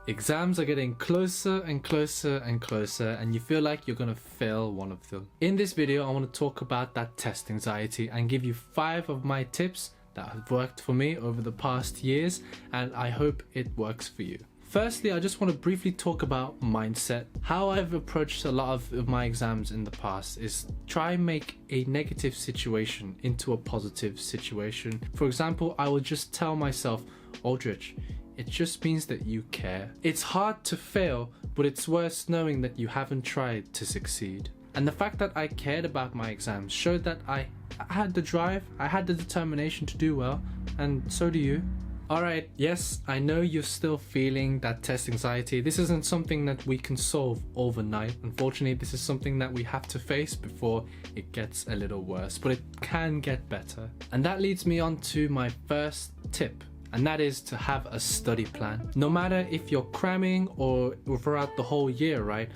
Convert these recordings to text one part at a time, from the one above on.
Exams are getting closer and closer and closer, and you feel like you're gonna fail one of them. In this video, I want to talk about that test anxiety and give you 5 of my tips that have worked for me over the past years, and I hope it works for you. Firstly, I just want to briefly talk about mindset. How I've approached a lot of my exams in the past is try and make a negative situation into a positive situation. For example, I will just tell myself, Aldrich, it just means that you care. It's hard to fail, but it's worse knowing that you haven't tried to succeed. And the fact that I cared about my exams showed that I had the drive, I had the determination to do well, and so do you. Alright, yes, I know you're still feeling that test anxiety. This isn't something that we can solve overnight. Unfortunately, this is something that we have to face before it gets a little worse, but it can get better. And that leads me on to my first tip, and that is to have a study plan. No matter if you're cramming or throughout the whole year, right?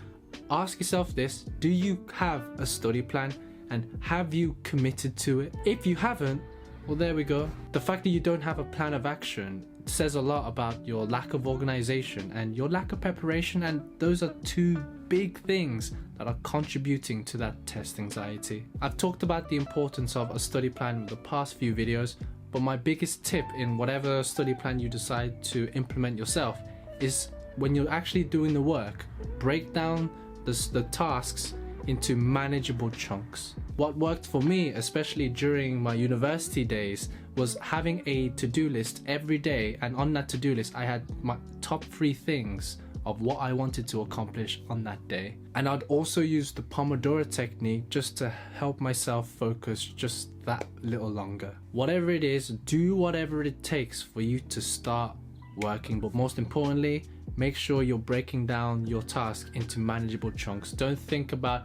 Ask yourself this, do you have a study plan and have you committed to it? If you haven't, well, there we go. The fact that you don't have a plan of action says a lot about your lack of organization and your lack of preparation, and those are 2 big things that are contributing to that test anxiety. I've talked about the importance of a study plan in the past few videos, but my biggest tip in whatever study plan you decide to implement yourself is when you're actually doing the work, break down the tasks into manageable chunks. What worked for me, especially during my university days, was having a to-do list every day, and on that to-do list I had my top 3 things of what I wanted to accomplish on that day. And I'd also use the Pomodoro technique just to help myself focus just that little longer. Whatever it is, do whatever it takes for you to start working, but most importantly, make sure you're breaking down your task into manageable chunks. Don't think about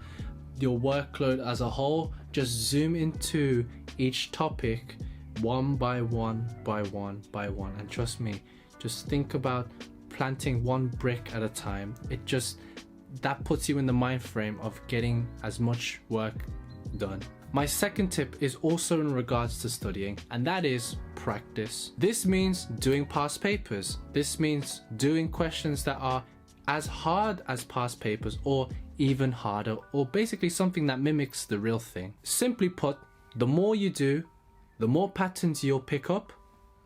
your workload as a whole, just zoom into each topic one by one by one by one, and trust me, just think about planting 1 brick at a time. That puts you in the mind frame of getting as much work done. My second tip is also in regards to studying, and that is practice. This means doing past papers. This means doing questions that are as hard as past papers or even harder, or basically something that mimics the real thing. Simply put, the more you do, the more patterns you'll pick up,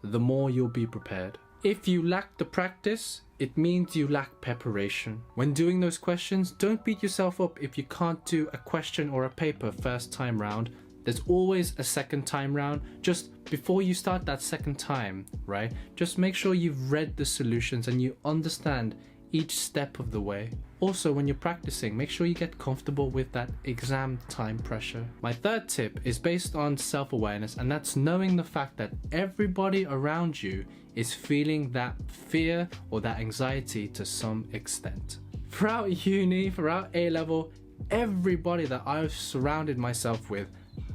the more you'll be prepared. If you lack the practice, it means you lack preparation. When doing those questions, don't beat yourself up if you can't do a question or a paper first time round. There's always a second time round. Just before you start that second time, right? Just make sure you've read the solutions and you understand each step of the way. Also, when you're practicing, make sure you get comfortable with that exam time pressure. My third tip is based on self-awareness, and that's knowing the fact that everybody around you is feeling that fear or that anxiety to some extent. Throughout uni, throughout A-level, everybody that I've surrounded myself with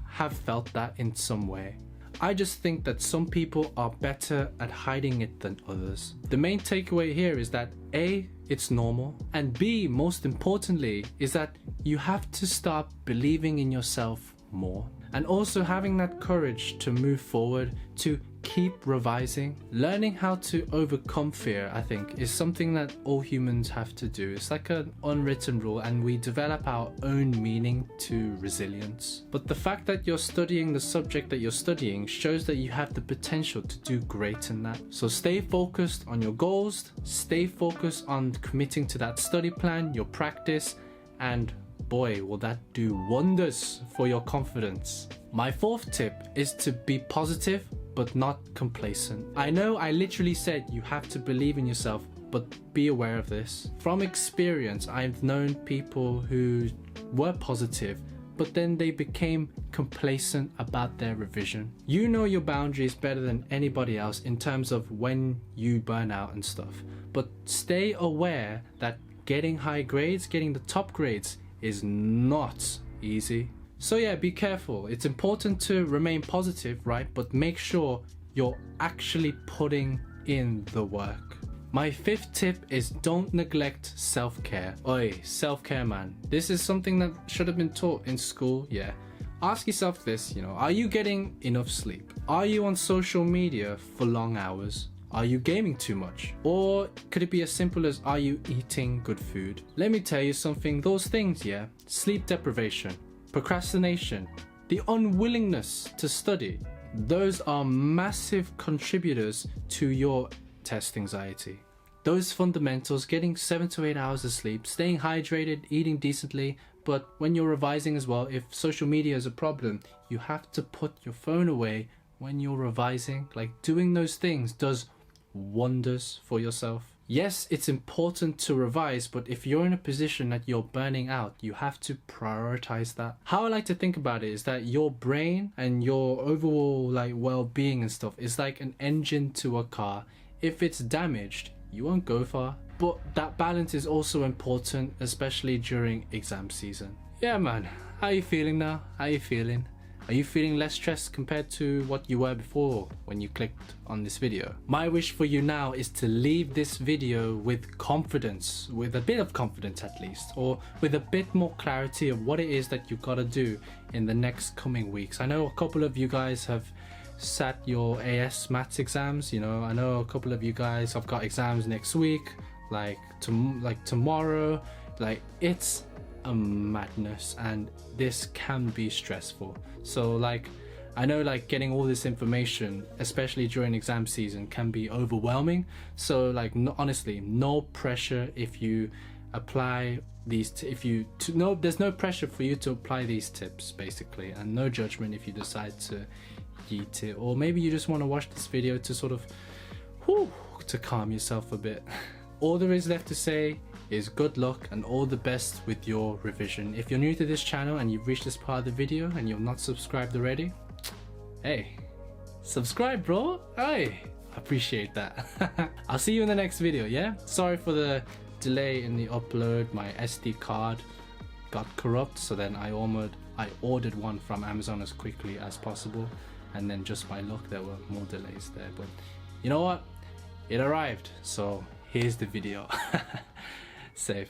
have felt that in some way. I just think that some people are better at hiding it than others. The main takeaway here is that A, it's normal, and B, most importantly, is that you have to start believing in yourself more, and also having that courage to move forward, to keep revising. Learning how to overcome fear, I think, is something that all humans have to do. It's like an unwritten rule, and we develop our own meaning to resilience. But the fact that you're studying the subject that you're studying shows that you have the potential to do great in that. So stay focused on your goals, stay focused on committing to that study plan, your practice, and boy, will that do wonders for your confidence. My 4th tip is to be positive but not complacent. I know I literally said you have to believe in yourself, but be aware of this. From experience, I've known people who were positive, but then they became complacent about their revision. You know your boundaries better than anybody else in terms of when you burn out and stuff, but stay aware that getting high grades, getting the top grades, is not easy. So yeah, be careful. It's important to remain positive, right? But make sure you're actually putting in the work. My 5th tip is don't neglect self-care. Oi, self-care, man. This is something that should have been taught in school, yeah. Ask yourself this, are you getting enough sleep? Are you on social media for long hours? Are you gaming too much? Or could it be as simple as, are you eating good food? Let me tell you something, those things, yeah, sleep deprivation, procrastination, the unwillingness to study, those are massive contributors to your test anxiety. Those fundamentals, getting 7 to 8 hours of sleep, staying hydrated, eating decently, but when you're revising as well, if social media is a problem, you have to put your phone away when you're revising. Like, doing those things does wonders for yourself. Yes, it's important to revise, but if you're in a position that you're burning out, you have to prioritize that. How I like to think about it is that your brain and your overall like well-being and stuff is like an engine to a car. If it's damaged, you won't go far. But that balance is also important, especially during exam season. Yeah man, how are you feeling now? How are you feeling? Are you feeling less stressed compared to what you were before when you clicked on this video? My wish for you now is to leave this video with confidence, with a bit of confidence at least, or with a bit more clarity of what it is that you gotta do in the next coming weeks. I know a couple of you guys have sat your AS maths exams, you know, I know a couple of you guys have got exams next week, like tomorrow. Like, it's a madness and this can be stressful. So like, I know like getting all this information, especially during exam season, can be overwhelming. So like, honestly, no pressure if you apply these there's no pressure for you to apply these tips basically, and no judgment if you decide to yeet it, or maybe you just want to watch this video to sort of to calm yourself a bit. All there is left to say is good luck and all the best with your revision. If you're new to this channel and you've reached this part of the video and you're not subscribed already, hey, subscribe bro. Hey, I appreciate that. I'll see you in the next video, yeah? Sorry for the delay in the upload. My SD card got corrupt, so then I ordered one from Amazon as quickly as possible, and then just by luck there were more delays there, but you know what, it arrived, so here's the video. Safe.